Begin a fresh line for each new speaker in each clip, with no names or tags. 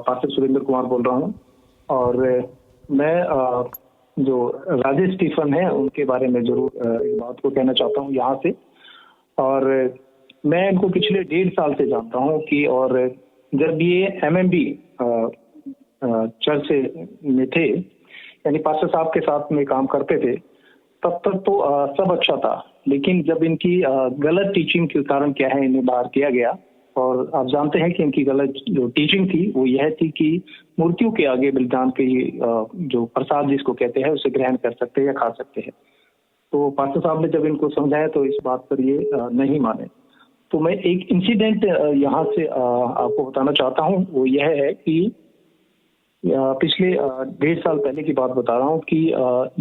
Pastor Surendra Kumar बोल रहा हूँ। और मैं जो राजेश स्टीफन है उनके बारे में जरूर इस बात को कहना चाहता हूँ यहाँ से। और मैं इनको पिछले 1.5 साल से जानता हूँ कि, और जब ये MMB चर्च में थे, यानी पास्टर साहब के साथ में काम करते थे, तब तक तो सब अच्छा था। लेकिन जब इनकी गलत टीचिंग के कारण क्या है, इन्हें बाहर किया गया। और आप जानते हैं कि इनकी गलत जो टीचिंग थी वो यह थी कि मूर्तियों के आगे बलिदान के जो प्रसाद जिसको कहते हैं उसे ग्रहण कर सकते हैं या खा सकते हैं। तो पास्टर साहब ने जब इनको समझाया तो इस बात पर ये नहीं माने। तो मैं एक इंसिडेंट यहाँ से आपको बताना चाहता हूँ। वो यह है कि पिछले 1.5 साल पहले की बात बता रहा हूँ कि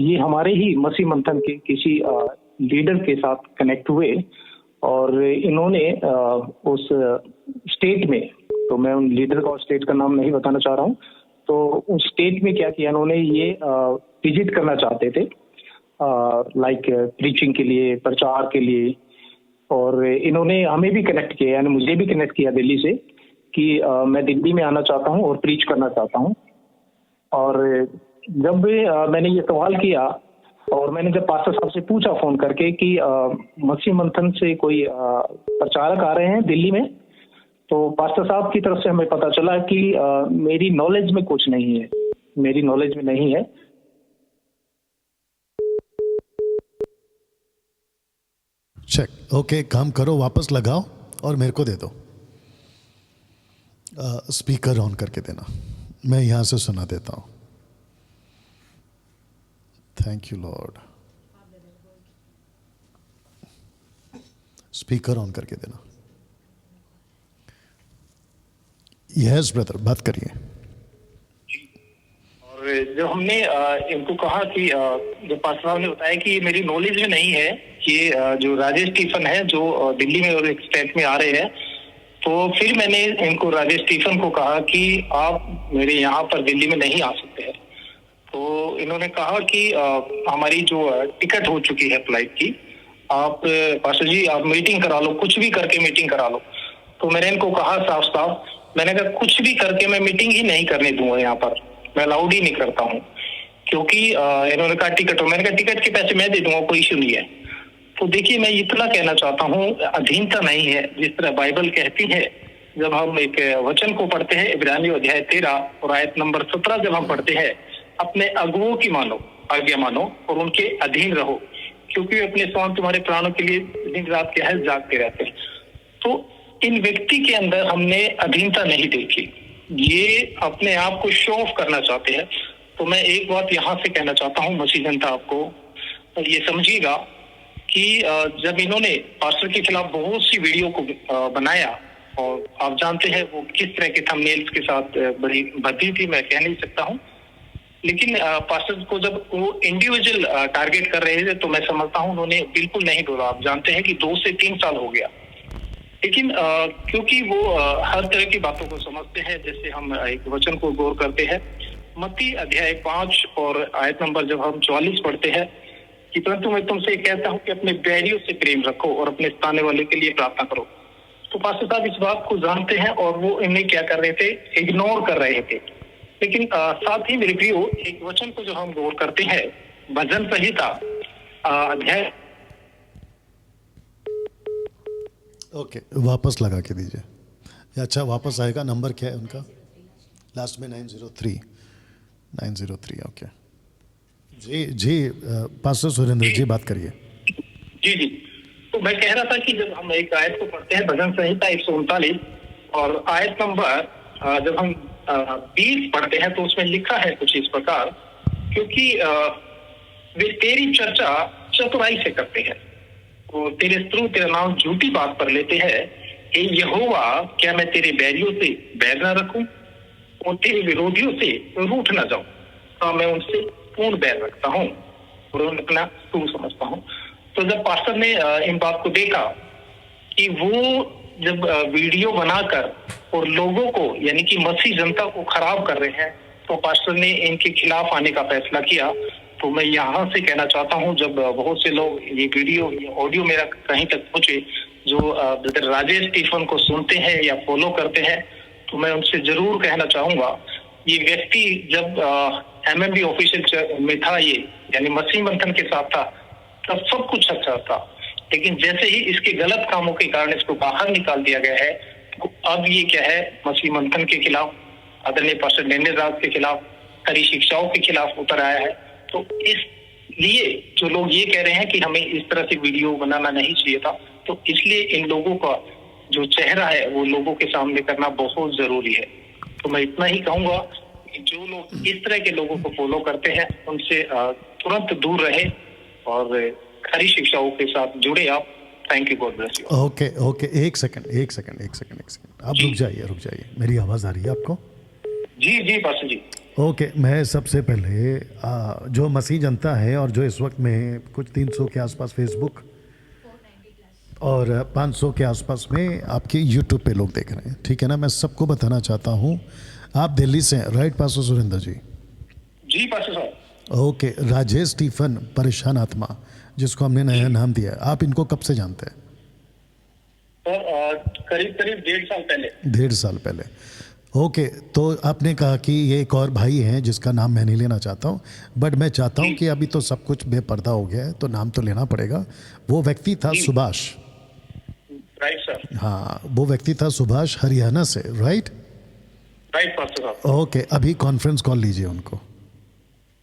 ये हमारे ही मसीह मंथन के किसी लीडर के साथ कनेक्ट हुए। और इन्होंने उस स्टेट में, तो मैं उन लीडर का और स्टेट का नाम नहीं बताना चाह रहा हूँ, तो उस स्टेट में क्या किया इन्होंने, ये विजिट करना चाहते थे लाइक प्रीचिंग के लिए, प्रचार के लिए। और इन्होंने हमें भी कनेक्ट किया, यानी मुझे भी कनेक्ट किया दिल्ली से कि मैं दिल्ली में आना चाहता हूँ और प्रीच करना चाहता हूँ। और जब मैंने ये सवाल किया और मैंने जब पास्टर साहब से पूछा फोन करके कि मसीह मंथन से कोई प्रचारक आ रहे हैं दिल्ली में, तो पास्टर साहब की तरफ से हमें पता चला कि मेरी नॉलेज में कुछ नहीं है, मेरी नॉलेज में नहीं है।
चेक। ओके, काम करो, वापस लगाओ और मेरे को दे दो। स्पीकर ऑन करके देना, मैं यहाँ से सुना देता हूँ। Thank you Lord. Speaker on करके देना। यस ब्रदर, बात करिए।
और जब हमने इनको कहा कि जो पास्टर साहब ने बताया कि मेरी नॉलेज में नहीं है कि जो राजेश स्टीफन है जो दिल्ली में और एक स्टेट में आ रहे हैं, तो फिर मैंने इनको राजेश स्टीफन को कहा कि आप मेरे यहाँ पर दिल्ली में नहीं आ सकते हैं। तो इन्होंने कहा कि हमारी जो टिकट हो चुकी है फ्लाइट की, आप पास्टर जी आप मीटिंग करा लो, कुछ भी करके मीटिंग करा लो। तो मैंने इनको कहा साफ साफ, मैंने कहा कुछ भी करके मैं मीटिंग ही नहीं करने दूंगा यहाँ पर, मैं अलाउड ही नहीं करता हूँ। क्योंकि इन्होंने कहा टिकट हो, मैंने कहा टिकट के पैसे मैं दे दूंगा, कोई इशू नहीं है। तो देखिए मैं इतना कहना चाहता हूँ, अधीनता नहीं है। जिस तरह बाइबल कहती है, जब हम एक वचन को पढ़ते हैं इब्रानियों अध्याय 13 और आयत नंबर 17 जब हम पढ़ते हैं, अपने अगुओं की मानो, आज्ञा मानो और उनके अधीन रहो, क्योंकि वे अपने स्वामी तुम्हारे प्राणों के लिए दिन रात क्या है जागते रहते हैं। तो इन व्यक्ति के अंदर हमने अधीनता नहीं देखी, ये अपने आप को शो ऑफ करना चाहते हैं। तो मैं एक बात यहाँ से कहना चाहता हूँ मसीह जनता, आपको ये समझिएगा कि जब इन्होंने पास्टर के खिलाफ बहुत सी वीडियो को बनाया, और आप जानते हैं वो किस तरह के थंबनेल्स के साथ बड़ी भद्दी थी, मैं कह नहीं सकता हूँ। लेकिन पास्टर को जब वो इंडिविजुअल टारगेट कर रहे थे, तो मैं समझता हूँ उन्होंने बिल्कुल नहीं बोला। आप जानते हैं कि 2 से 3 साल हो गया। लेकिन क्योंकि वो हर तरह की बातों को समझते हैं, जैसे हम एक वचन को गौर करते हैं, मत्ती अध्याय 5 और आयत नंबर जब हम 44 पढ़ते हैं कि परंतु मैं तुमसे कहता हूँ कि अपने बैरियों से प्रेम रखो और अपने सताने वाले के लिए प्रार्थना करो। तो पास्टर साहब इस बात को जानते हैं और वो इन्हें क्या कर रहे थे, इग्नोर कर रहे थे। लेकिन साथ ही मेरे प्रियो, एक वचन को जो हम गौर करते हैं, भजन संहिता अध्याय,
ओके वापस लगा के दीजिए। अच्छा वापस आएगा। नंबर क्या है उनका? लास्ट में 903। ओके जी पास्टर सुरेंद्र जी बात करिए।
जी। तो मैं कह रहा था कि जब हम एक आयत को पढ़ते हैं, भजन संहिता 139 और आयत नंबर जब हम 20 पढ़ते हैं, तो उसमें लिखा है कुछ इस प्रकार, क्योंकि वे तेरी चर्चा चतुराई से करते हैं, वो तेरे शत्रु तेरा नाम झूठी बात पर लेते हैं। हे यहोवा, क्या मैं तेरे बैरियों से बैर न रखूं और तेरे विरोधियों से रूठ न जाऊं? तो मैं उनसे पूर्ण बैर रखता हूं और उन्हें अपना शत्रु समझता हूं। तो जब पास्टर ने इन बात को देखा कि वो जब वीडियो बनाकर और लोगों को यानी कि मसीह जनता को खराब कर रहे हैं, तो पास्टर ने इनके खिलाफ आने का फैसला किया। तो मैं यहाँ से कहना चाहता हूँ, जब बहुत से लोग ये वीडियो ऑडियो मेरा कहीं तक पहुंचे जो ब्रदर राजेश स्टीफन को सुनते हैं या फॉलो करते हैं, तो मैं उनसे जरूर कहना चाहूंगा, ये व्यक्ति जब एमएमबी ऑफिशियल में था, ये यानी मसीह मंथन के साथ था, तब सब कुछ अच्छा था। लेकिन जैसे ही इसके गलत कामों के कारण इसको बाहर निकाल दिया गया है, तो अब ये क्या है, मसीह मंथन के खिलाफ, आदरणीय पास्टर डेनियल राज के खिलाफ, खरी शिक्षाओं के खिलाफ उतर आया है। तो इसलिए जो लोग ये कह रहे हैं कि हमें इस तरह से वीडियो बनाना नहीं चाहिए था, तो इसलिए इन लोगों का जो चेहरा है वो लोगों के सामने करना बहुत जरूरी है। तो मैं इतना ही कहूंगा कि जो लोग इस तरह के लोगों को फॉलो करते हैं उनसे तुरंत दूर रहे और खरी शिक्षाओं के साथ जुड़े आप। Thank you, God bless you.
Okay okay, एक सेकंड आप रुक जाइए, मेरी आवाज़ आ रही है आपको?
जी जी पास्टर जी।
ओके, मैं सबसे पहले जो मसीह जनता है और जो इस वक्त में कुछ 300 के आसपास फेसबुक और 500 के आसपास में आपके यूट्यूब पे लोग देख रहे हैं, ठीक है ना? मैं सबको बताना चाहता हूँ, आप दिल्ली से हैं, राइट पास्टर सुरेंद्र जी?
जी पास्टर साहब।
ओके, राजेश स्टीफन परेशान आत्मा, जिसको हमने नया नाम दिया है, आप इनको कब से जानते हैं?
करीब करीब 1.5 साल पहले।
1.5 साल पहले। ओके, तो आपने कहा कि ये एक और भाई हैं जिसका नाम मैं नहीं लेना चाहता हूँ, बट मैं चाहता हूँ कि अभी तो सब कुछ बेपर्दा हो गया है, तो नाम तो लेना पड़ेगा। वो व्यक्ति था सुभाष।
Right sir.
हाँ, वो व्यक्ति था सुभाष, हरियाणा से, राइट?
राइट पास्टर साहब।
ओके, अभी कॉन्फ्रेंस कॉल लीजिए उनको,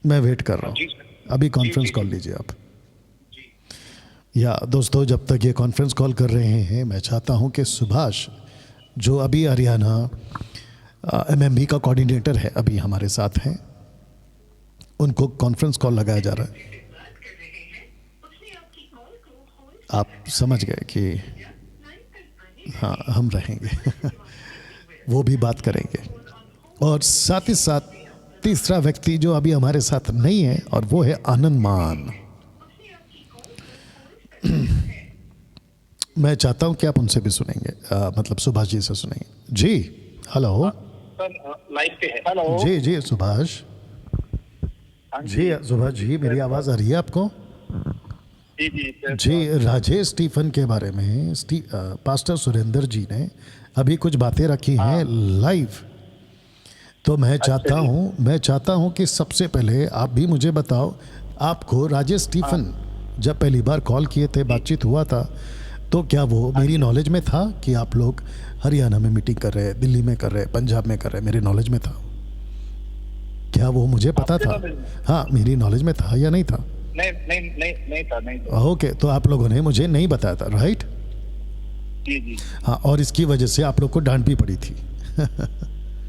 मैं वेट कर रहा
जी
हूँ।
सर।
अभी कॉन्फ्रेंस
जी,
कॉल
जी।
लीजिए आप। या दोस्तों, जब तक ये कॉन्फ्रेंस कॉल कर रहे हैं, मैं चाहता हूँ कि सुभाष, जो अभी हरियाणा एमएमबी का कोऑर्डिनेटर है, अभी हमारे साथ हैं, उनको कॉन्फ्रेंस कॉल लगाया जा रहा है। आप समझ गए कि हाँ, हम रहेंगे वो भी बात करेंगे। और साथ ही साथ तीसरा व्यक्ति जो अभी हमारे साथ नहीं है, और वो है आनंद मान। मैं चाहता हूं कि आप उनसे भी सुनेंगे, मतलब सुभाष जी से सुनेंगे। जी हेलो
सर लाइव पे है। हेलो
जी जी सुभाष जी, सुभाष जी, मेरी आवाज़ आ रही है आपको?
जी जी
जी, राजेश स्टीफन के बारे में पास्टर सुरेंद्र जी ने अभी कुछ बातें रखी हैं लाइव। तो मैं चाहता हूं कि सबसे पहले आप भी मुझे बताओ, आपको राजेश स्टीफन जब पहली बार कॉल किए थे, बातचीत हुआ था, तो क्या वो मेरी नॉलेज में था कि आप लोग हरियाणा में मीटिंग कर रहे हैं, दिल्ली में कर रहे हैं, पंजाब में कर रहे हैं? मेरी नॉलेज में था क्या? वो मुझे पता था? हाँ, मेरी नॉलेज में था या नहीं था?
नहीं था।
ओके, तो आप लोगों ने मुझे नहीं बताया था, राइट?
जी जी।
हाँ, और इसकी वजह से आप लोग को डांट भी पड़ी थी।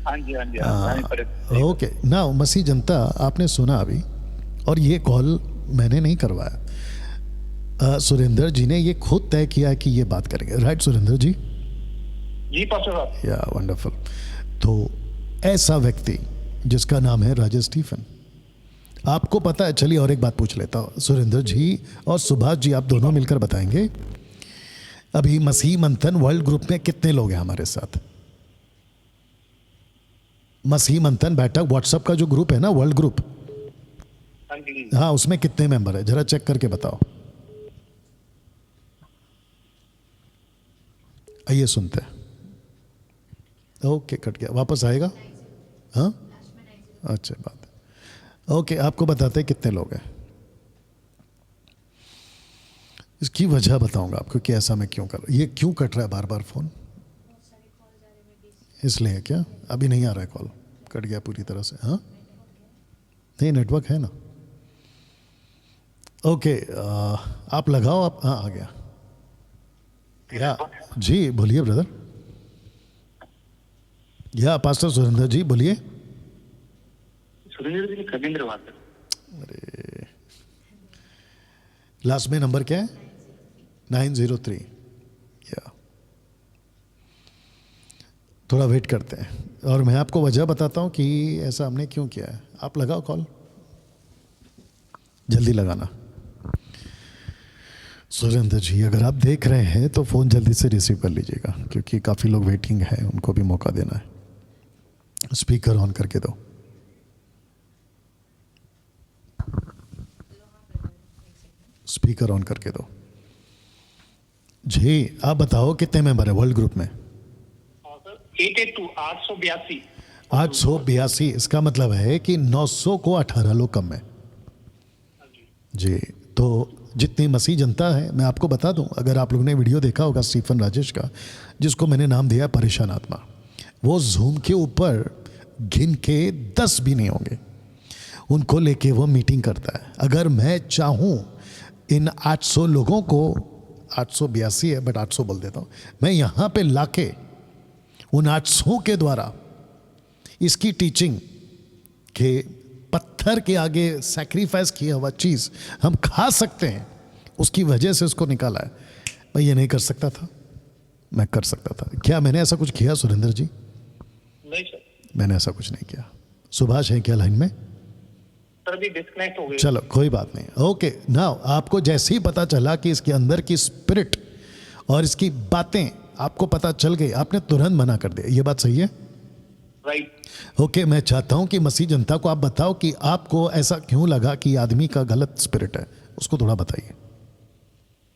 हाँ जी।
ओके, ना मसीह जनता, आपने सुना अभी, और ये कॉल मैंने नहीं करवाया, सुरेंद्र जी ने ये खुद तय किया कि ये बात करेंगे, राइट सुरेंद्र जी?
जी पास्टर साहब।
या वंडरफुल। तो ऐसा व्यक्ति जिसका नाम है राजेश स्टीफन, आपको पता है? चलिए और एक बात पूछ लेता हूँ, सुरेंद्र जी और सुभाष जी, आप दोनों मिलकर बताएंगे, अभी मसीह मंथन वर्ल्ड ग्रुप में कितने लोग हैं हमारे साथ? मसीह मंथन बैठक व्हाट्सएप का जो ग्रुप है ना, वर्ल्ड ग्रुप, हाँ, उसमें कितने मेंबर है? जरा चेक करके बताओ। आइए सुनते हैं। ओके, कट गया, वापस आएगा? हाँ, अच्छा बात है। ओके, आपको बताते हैं कितने लोग हैं। इसकी वजह बताऊंगा आपको कि ऐसा मैं क्यों कर रहा हूँ। ये क्यों कट रहा है बार बार फ़ोन? इसलिए क्या? अभी नहीं आ रहा है कॉल, कट गया पूरी तरह से? हाँ, नहीं, नेटवर्क है ना। ओके, आप लगाओ, आप। हाँ, आ गया। या जी, बोलिए ब्रदर। या पास्टर सुरेंद्र जी, बोलिए।
सुरेंद्र जी, कविंद्र बात।
अरे, लास्ट में नंबर क्या है? 903। या थोड़ा वेट करते हैं, और मैं आपको वजह बताता हूँ कि ऐसा हमने क्यों किया है। आप लगाओ कॉल, जल्दी लगाना। सुरेंद्र जी, अगर आप देख रहे हैं तो फ़ोन जल्दी से रिसीव कर लीजिएगा, क्योंकि काफ़ी लोग वेटिंग है, उनको भी मौका देना है। स्पीकर ऑन करके दो। स्पीकर ऑन करके दो। जी, आप बताओ कितने मेंबर है वर्ल्ड ग्रुप में?
882 882।
882, इसका मतलब है कि 900 को 18 लोग कम है जी। तो जितनी मसीह जनता है, मैं आपको बता दूं, अगर आप लोगों ने वीडियो देखा होगा स्टीफन राजेश का, जिसको मैंने नाम दिया परेशान आत्मा, वो जूम के ऊपर गिन के 10 भी नहीं होंगे, उनको लेके वो मीटिंग करता है। अगर मैं चाहूं इन 800 लोगों को, 882 है बट 800 बोल देता हूं, मैं यहाँ पे लाके उन 800 के द्वारा इसकी टीचिंग के पत्थर के आगे सैक्रिफाइस किया हुआ चीज़ हम खा सकते हैं, उसकी वजह से उसको निकाला है। मैं ये नहीं कर सकता था, मैं कर सकता था। क्या मैंने ऐसा कुछ किया सुरेंद्र जी?
नहीं सर,
मैंने ऐसा कुछ नहीं किया। सुभाष है क्या लाइन में?
सर अभी डिस्कनेक्ट हो गए।
चलो कोई बात नहीं, ओके। नाउ आपको जैसे ही पता चला कि इसके अंदर की स्पिरिट और इसकी बातें आपको पता चल गई, आपने तुरंत मना कर दिया, ये बात सही है?
राइट।
ओके, मैं चाहता हूं कि मसीह जनता को आप बताओ कि आपको ऐसा क्यों लगा कि आदमी का गलत स्पिरिट है, उसको थोड़ा बताइए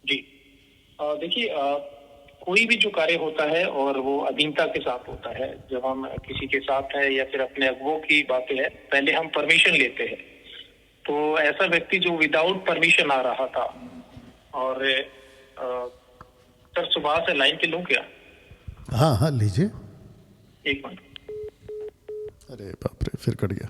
जी। देखिए, कोई भी जो कार्य होता है और वो अधीनता के साथ होता है, जब हम किसी के साथ है या फिर अपने अगुवों की बातें है, पहले हम परमिशन लेते हैं। तो ऐसा व्यक्ति जो विदाउट परमिशन आ रहा था, और सर सुबह से लाइन पे लूं क्या?
हाँ हाँ लीजिए।
एक मिनट।
अरे बाप रे, फिर कट गया।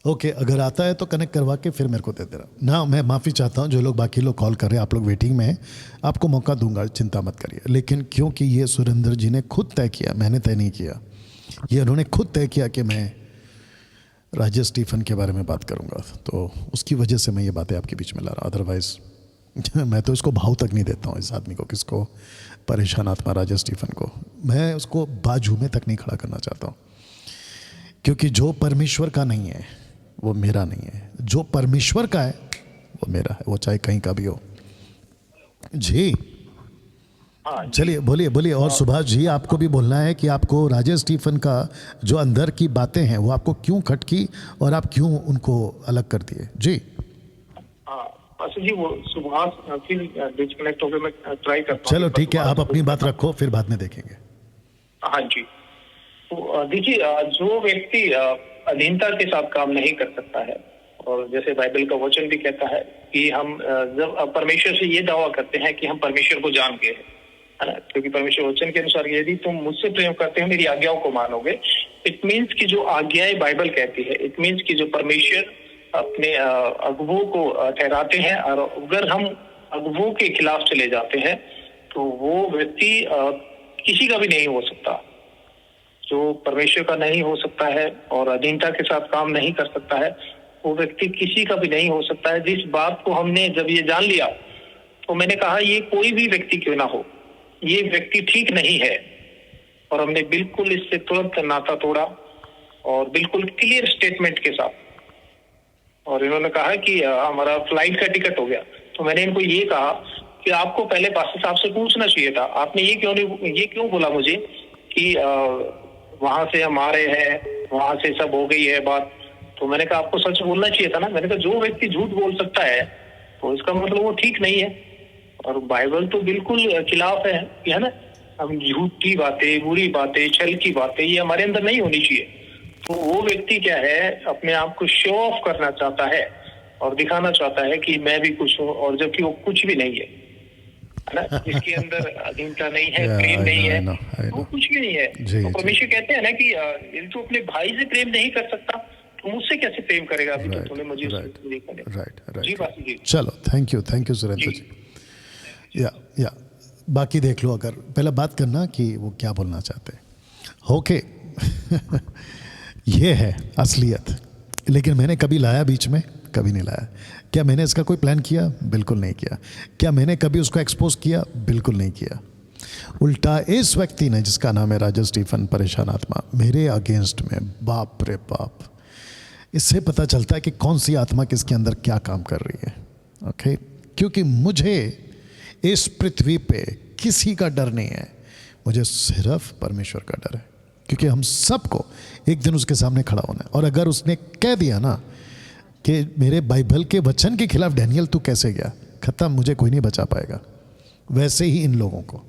ओके, अगर आता है तो कनेक्ट करवा के फिर मेरे को दे देना ना। मैं माफ़ी चाहता हूँ जो लोग, बाकी लोग कॉल कर रहे हैं, आप लोग वेटिंग में हैं, आपको मौका दूंगा, चिंता मत करिए। लेकिन क्योंकि ये सुरेंद्र जी ने खुद तय किया, मैंने तय नहीं किया, ये उन्होंने खुद तय किया कि मैं राजेश स्टीफन के बारे में बात करूंगा, तो उसकी वजह से मैं ये बातें आपके बीच में ला रहा हूँ। अदरवाइज मैं तो इसको भाव तक नहीं देता हूँ, इस आदमी को, किसको, परेशान आत्मा राजेश स्टीफन को, मैं उसको बाजू में तक नहीं खड़ा करना चाहता हूँ। क्योंकि जो परमेश्वर का नहीं है वो मेरा नहीं है, जो परमेश्वर का है वो मेरा है, वो चाहे कहीं का भी हो जी। चलिए बोलिए बोलिए। और सुभाष जी, आपको भी बोलना है कि आपको राजेश स्टीफन का जो अंदर की बातें हैं वो आपको क्यों खटकी और आप क्यों उनको अलग कर दिए जी।
जी वो सुबह फिर डिस्कनेक्ट हो गए, मैं ट्राई करता हूं।
चलो ठीक है, आप अपनी बात रखो, फिर बाद में देखेंगे।
हाँ जी। तो देखिए, जो व्यक्ति अधीनता के साथ काम नहीं कर सकता है, और जैसे बाइबल का वचन भी कहता है कि हम जब परमेश्वर से ये दावा करते हैं कि हम परमेश्वर को जान गए हैं, है ना, क्योंकि परमेश्वर वचन के अनुसार यदि तुम मुझसे प्रेम करते हो मेरी आज्ञाओं को मानोगे। इट मीन्स कि जो आज्ञाएं बाइबल कहती है, इट मीन्स कि जो परमेश्वर अपने अगुवों को ठहराते हैं, और अगर हम अगुवों के खिलाफ चले जाते हैं तो वो व्यक्ति किसी का भी नहीं हो सकता, जो परमेश्वर का नहीं हो सकता है और अधीनता के साथ काम नहीं कर सकता है, वो व्यक्ति किसी का भी नहीं हो सकता है। जिस बात को हमने जब ये जान लिया, तो मैंने कहा ये कोई भी व्यक्ति क्यों ना हो, ये व्यक्ति ठीक नहीं है, और हमने बिल्कुल इससे तुरंत नाता तोड़ा और बिल्कुल क्लियर स्टेटमेंट के साथ। और इन्होंने कहा कि हमारा फ्लाइट का टिकट हो गया, तो मैंने इनको ये कहा कि आपको पहले पास्टर साहब से पूछना चाहिए था, आपने ये क्यों बोला मुझे कि वहां से हम आ रहे हैं, वहां से सब हो गई है बात। तो मैंने कहा आपको सच बोलना चाहिए था ना। मैंने कहा जो व्यक्ति झूठ बोल सकता है तो इसका मतलब वो ठीक नहीं है, और बाइबल तो बिल्कुल खिलाफ है ना। हम झूठी बातें, बुरी बातें, छल की बातें, ये हमारे अंदर नहीं होनी चाहिए। तो वो व्यक्ति क्या है, अपने आप को शो ऑफ करना चाहता है और दिखाना चाहता है कि मैं भी कुछ हूँ, और जबकि वो कुछ भी नहीं है ना। जिसके अंदर अधीनता नहीं है, प्रेम नहीं है, वो कुछ भी नहीं है। तो परमेश्वर कहते हैं ना कि यदि तू अपने भाई से प्रेम नहीं कर सकता तो मुझसे कैसे प्रेम करेगा? अभी तो तूने मुझे
राइट। चलो थैंक यू सुरेंद्र जी। या बाकी देख लो, अगर पहले बात करना कि वो क्या बोलना चाहते हैं। ओके ये है असलियत, लेकिन मैंने कभी लाया बीच में? कभी नहीं लाया। क्या मैंने इसका कोई प्लान किया? बिल्कुल नहीं किया। क्या मैंने कभी उसको एक्सपोज किया? बिल्कुल नहीं किया। उल्टा इस व्यक्ति ने, जिसका नाम है राजेश स्टीफन परेशान आत्मा, मेरे अगेंस्ट में, बाप रे बाप, इससे पता चलता है कि कौन सी आत्मा किसके अंदर क्या काम कर रही है। ओके, क्योंकि मुझे इस पृथ्वी पे किसी का डर नहीं है, मुझे सिर्फ परमेश्वर का डर है, क्योंकि हम सबको एक दिन उसके सामने खड़ा होना है। और अगर उसने कह दिया ना कि मेरे बाइबल के वचन के खिलाफ डैनियल तू कैसे गया, खत्म, मुझे कोई नहीं बचा पाएगा। वैसे ही इन लोगों को